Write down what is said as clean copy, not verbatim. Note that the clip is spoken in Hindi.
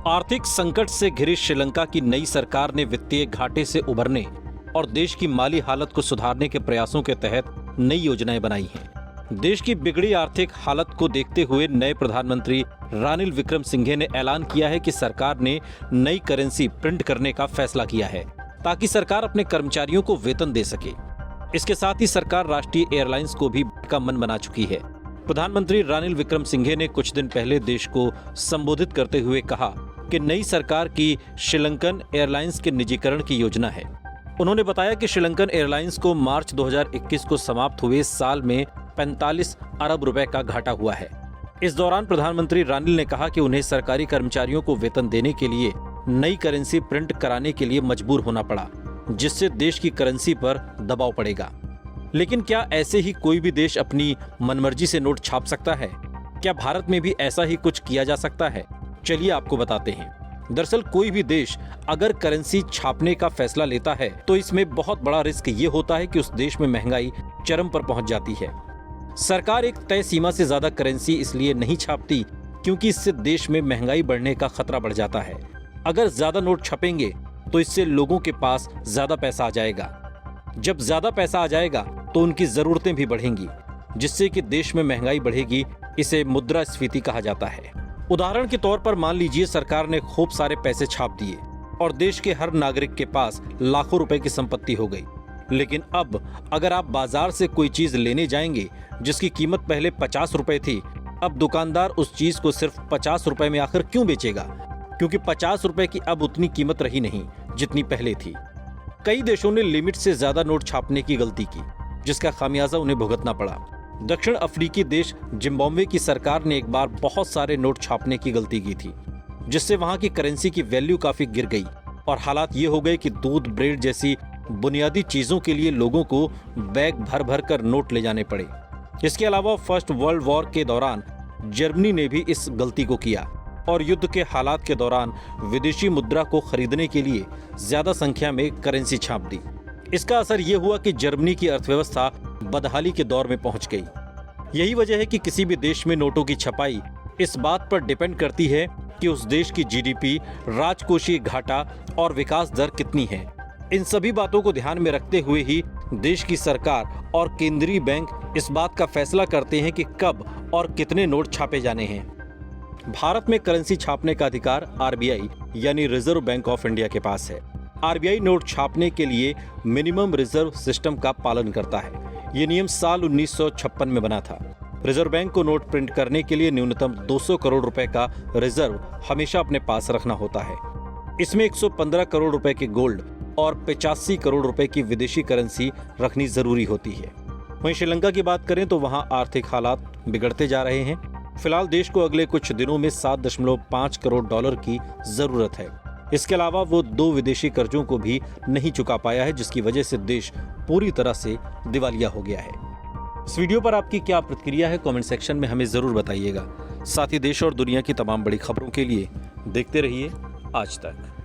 आर्थिक संकट से घिरी श्रीलंका की नई सरकार ने वित्तीय घाटे से उबरने और देश की माली हालत को सुधारने के प्रयासों के तहत नई योजनाएं बनाई हैं। देश की बिगड़ी आर्थिक हालत को देखते हुए नए प्रधानमंत्री रानिल विक्रमसिंघे ने ऐलान किया है कि सरकार ने नई करेंसी प्रिंट करने का फैसला किया है ताकि सरकार अपने कर्मचारियों को वेतन दे सके। इसके साथ ही सरकार राष्ट्रीय एयरलाइंस को भी का मन बना चुकी है। प्रधानमंत्री रानिल विक्रमसिंघे ने कुछ दिन पहले देश को संबोधित करते हुए कहा कि नई सरकार की श्रीलंकन एयरलाइंस के निजीकरण की योजना है। उन्होंने बताया कि श्रीलंकन एयरलाइंस को मार्च 2021 को समाप्त हुए साल में 45 अरब रुपए का घाटा हुआ है। इस दौरान प्रधानमंत्री रानिल ने कहा कि उन्हें सरकारी कर्मचारियों को वेतन देने के लिए नई करेंसी प्रिंट कराने के लिए मजबूर होना पड़ा, जिससे देश की करेंसी पर दबाव पड़ेगा। लेकिन क्या ऐसे ही कोई भी देश अपनी मनमर्जी से नोट छाप सकता है? क्या भारत में भी ऐसा ही कुछ किया जा सकता है? चलिए आपको बताते हैं। दरअसल कोई भी देश अगर करेंसी छापने का फैसला लेता है तो इसमें बहुत बड़ा रिस्क ये होता है कि उस देश में महंगाई चरम पर पहुंच जाती है। सरकार एक तय सीमा से ज्यादा करेंसी इसलिए नहीं छापती क्योंकि इससे देश में महंगाई बढ़ने का खतरा बढ़ जाता है। अगर ज्यादा नोट छपेंगे तो इससे लोगों के पास ज्यादा पैसा आ जाएगा। जब ज्यादा पैसा आ जाएगा तो उनकी जरूरतें भी बढ़ेंगी, जिससे कि देश में महंगाई बढ़ेगी। इसे मुद्रास्फीति कहा जाता है। उदाहरण के तौर पर मान लीजिए सरकार ने खूब सारे पैसे छाप दिए और देश के हर नागरिक के पास लाखों रुपए की संपत्ति हो गई। लेकिन अब अगर आप बाजार से कोई चीज लेने जाएंगे जिसकी कीमत पहले 50 रुपए थी, अब दुकानदार उस चीज को सिर्फ 50 रुपए में आखिर क्यों बेचेगा? क्योंकि 50 रुपए की अब उतनी कीमत रही नहीं जितनी पहले थी। कई देशों ने लिमिट से ज्यादा नोट छापने की गलती की, जिसका खामियाजा उन्हें भुगतना पड़ा। दक्षिण अफ्रीकी देश जिम्बाब्वे की सरकार ने एक बार बहुत सारे नोट छापने की गलती की थी, जिससे वहां की करेंसी की वैल्यू काफी गिर गई और हालात ये हो गए कि दूध, ब्रेड जैसी बुनियादी चीजों के लिए लोगों को बैग भर भर कर नोट ले जाने पड़े। इसके अलावा फर्स्ट वर्ल्ड वॉर के दौरान जर्मनी ने भी इस गलती को किया और युद्ध के हालात के दौरान विदेशी मुद्रा को खरीदने के लिए ज्यादा संख्या में करेंसी छाप दी। इसका असर ये हुआ कि जर्मनी की अर्थव्यवस्था बदहाली के दौर में पहुंच गई। यही वजह है कि किसी भी देश में नोटों की छपाई इस बात पर डिपेंड करती है कि उस देश की जीडीपी, राजकोषीय घाटा और विकास दर कितनी है। इन सभी बातों को ध्यान में रखते हुए ही देश की सरकार और केंद्रीय बैंक इस बात का फैसला करते हैं कि कब और कितने नोट छापे जाने हैं। भारत में करेंसी छापने का अधिकार आरबीआई यानी रिजर्व बैंक ऑफ इंडिया के पास है। आरबीआई नोट छापने के लिए मिनिमम रिजर्व सिस्टम का पालन करता है। ये नियम साल 1956 में बना था। रिजर्व बैंक को नोट प्रिंट करने के लिए न्यूनतम 200 करोड़ रुपए का रिजर्व हमेशा अपने पास रखना होता है। इसमें 115 करोड़ रुपए के गोल्ड और 85 करोड़ रुपए की विदेशी करेंसी रखनी जरूरी होती है। वहीं श्रीलंका की बात करें तो वहां आर्थिक हालात बिगड़ते जा रहे हैं। फिलहाल देश को अगले कुछ दिनों में 7.5 करोड़ डॉलर की जरूरत है। इसके अलावा वो 2 विदेशी कर्जों को भी नहीं चुका पाया है, जिसकी वजह से देश पूरी तरह से दिवालिया हो गया है। इस वीडियो पर आपकी क्या प्रतिक्रिया है? कमेंट सेक्शन में हमें जरूर बताइएगा। साथ ही देश और दुनिया की तमाम बड़ी खबरों के लिए देखते रहिए आज तक।